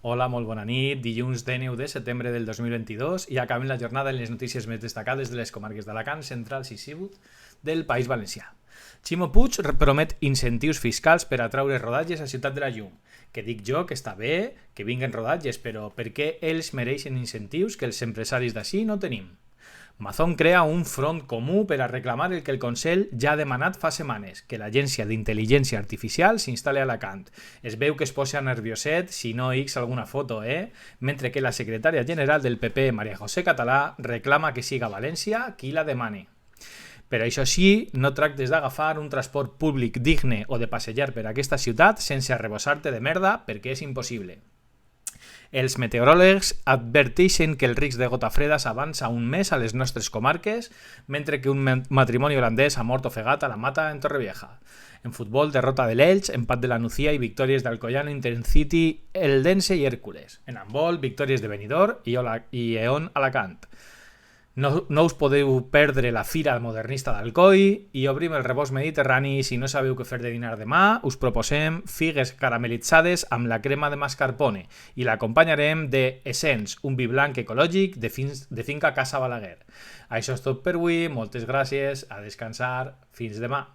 Hola, molt bona nit. Dilluns 19 de setembre del 2022 i acabem la jornada en les notícies més destacades de les comarques d'Alacant, Centrals i Sud del País Valencià. Ximo Puig promet incentius fiscals per atraure rodatges a Ciutat de la Llum. Que dic jo que està bé que vinguen rodatges, però per què ells mereixen incentius que els empresaris d'ací no tenim? Mazón crea un front comú per a reclamar el que el Consell ja ha demanat fa setmanes, que l'Agència d'Intel·ligència Artificial s'instal·li a Alacant. Es veu que es posa nervioset si no X alguna foto, Mentre que la secretària general del PP, María José Català, reclama que siga València qui la demane. Però això sí, no tractes d'agafar un transport públic digne o de passejar per aquesta ciutat sense arrebossar-te de merda perquè és impossible. Els meteoròlegs adverteixen que el risc de gota freda s'avança un mes a les nostres comarques, mentre que un matrimoni holandès ha mort ofegat a la Mata en Torrevieja. En futbol, derrota de l'Elx, empat de la Nucía i victòries d'Alcoyano, Intercity, Eldense i Hèrcules. En handbol, victòries de Benidorm i Eon Alacant. No us podeu perdre la Fira Modernista d'Alcoi i obrim el rebost mediterrani. Si no sabeu què fer de dinar demà, us proposem figues caramelitzades amb la crema de mascarpone i l'acompanyarem de Essence, un vi blanc ecològic de finca Casa Balaguer. Això és tot per avui, moltes gràcies, a descansar, fins demà.